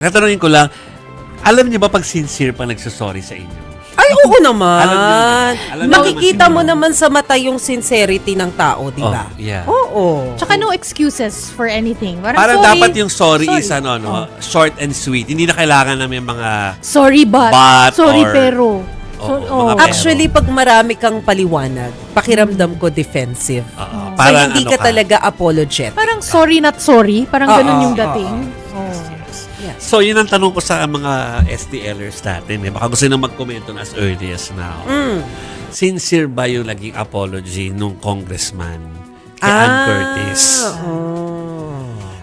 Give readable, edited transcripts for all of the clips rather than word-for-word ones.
Katanungin ko lang, alam niyo ba pag sincere pa nagsasorry sa inyo? Ay, oo naman. Alam niyo Nakikita naman mo naman sa mata yung sincerity ng tao, di ba? Oh, yeah. Oo. Tsaka no excuses for anything. Parang sorry, dapat yung sorry is sorry. short and sweet. Hindi na kailangan na may mga Sorry but, sorry or- pero. mga pero. Actually, pag marami kang paliwanag, pakiramdam ko defensive. Oo, So, parang hindi ano ka talaga apologetic. Parang sorry not sorry. Parang ganun yung dating. So, yun ang tanong ko sa mga STLers natin. Eh. Baka gusto nang magkomento na as early as now. Sincere ba yung naging apology nung congressman kay Ann Curtis?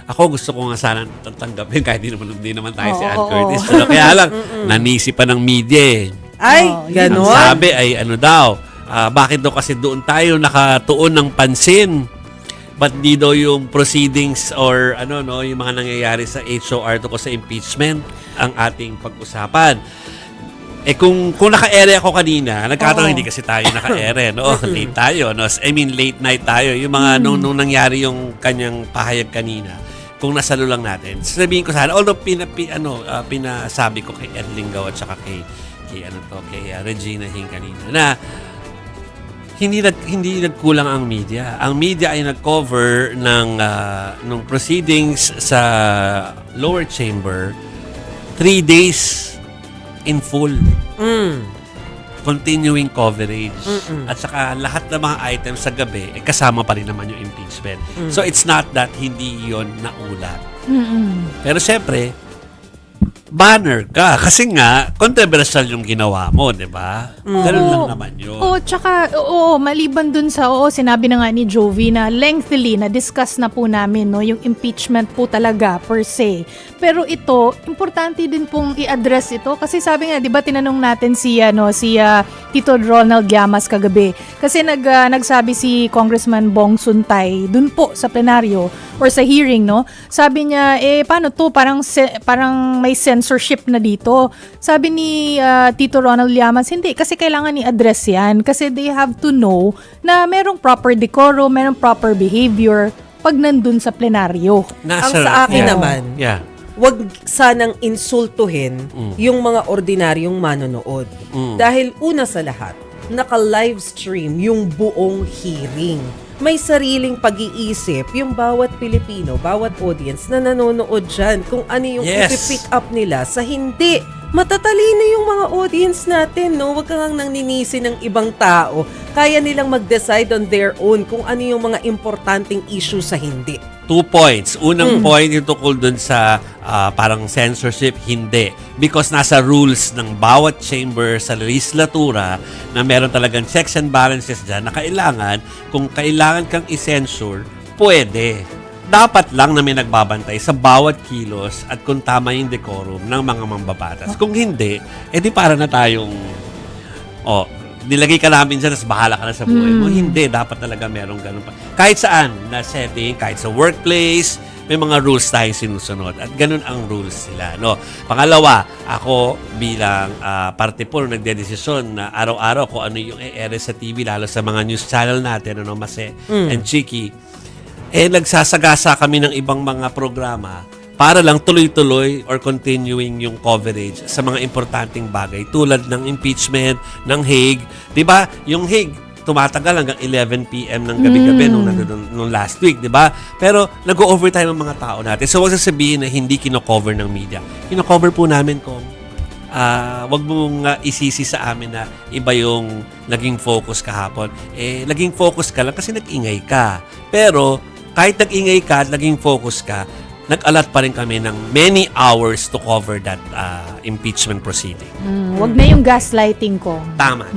Ako gusto ko nga sana tanggapin kahit di naman tayo si Ann Curtis. Pero kaya lang, nanisi pa ng media eh. Ay, Ang ganon. sabi ay ano daw, bakit daw kasi doon tayo nakatuon ng pansin? Ba't di daw yung proceedings or yung mga nangyayari sa HOR to ko sa impeachment ang ating pag-usapan? Eh kung naka-ere ako kanina, nagkataon hindi kasi tayo naka-ere, no? Late tayo, no? I mean late night tayo. Yung mga nung nangyari yung kanyang pahayag kanina, kung nasalo lang natin. Sabihin ko sana, although pinasabi ko kay Edling Gaw at saka kay Regina Hing kanina na hindi nagkulang ang media. Ang media ay nag-cover ng proceedings sa lower chamber 3 days in full. Continuing coverage. At saka lahat ng mga items sa gabi, kasama pa rin naman yung impeachment. So it's not that hindi yon naulat. Pero syempre, banner ka. Kasi nga, controversial yung ginawa mo, di ba? Ganun lang naman yun. Tsaka, maliban dun sa, sinabi na nga ni Jovi na lengthily, na-discuss na po namin, no, yung impeachment po talaga, per se. Pero ito, importante din pong i-address ito. Kasi sabi nga, di ba, tinanong natin si Tito Ronald Llamas kagabi. Kasi nagsabi si Congressman Bong Suntay, dun po sa plenaryo, or sa hearing, no? Sabi niya, paano to? Parang may censorship na dito. Sabi ni Tito Ronald Llamas, hindi. Kasi kailangan i-address yan. Kasi they have to know na merong proper decorum, merong proper behavior pag nandun sa plenaryo. Ang sa akin naman, Yeah. wag sanang insultuhin yung mga ordinaryong manonood. Dahil una sa lahat, naka-live stream yung buong hearing. May sariling pag-iisip yung bawat Pilipino, bawat audience na nanonood dyan kung ano yung ipipick up nila sa hindi. Matatalino yung mga audience natin, no? Huwag kang nanninisi ng ibang tao. Kaya nilang mag-decide on their own kung ano yung mga importanteng issue sa hindi. 2 points. Unang point yung tukol dun sa parang censorship, hindi. Because nasa rules ng bawat chamber sa legislatura na meron talagang checks and balances dyan na kailangan, kung kailangan kang i-censure, pwede. Dapat lang na may nagbabantay sa bawat kilos at kung tama yung decorum ng mga mambabatas. Kung hindi, edi para na tayong nilagay ka namin dyan, bahala ka na sa buhay mo. Hindi, dapat talaga merong ganun pa. Kahit saan na setting, kahit sa workplace, may mga rules tayong sinusunod. At ganun ang rules nila. No? Pangalawa, ako bilang parte po nagdedesisyon na araw-araw kung ano yung i-air sa TV, lalo sa mga news channel natin, Mase and Chiki, nagsasagasa kami ng ibang mga programa para lang tuloy-tuloy or continuing yung coverage sa mga importanteng bagay tulad ng impeachment, ng Hague. Diba? Yung Hague, tumatagal hanggang 11 p.m. ng gabi-gabi nung last week, diba? Pero nag-overtime ang mga tao natin. So, wag sasabihin na hindi kino-cover ng media. Kino-cover po namin kung wag mong isisi sa amin na iba yung naging focus kahapon. Naging focus ka lang kasi nag-ingay ka. Pero, kahit nag-ingay ka at naging focus ka, nag-alat pa rin kami ng many hours to cover that impeachment proceeding. Wag na yung gaslighting ko. Tama.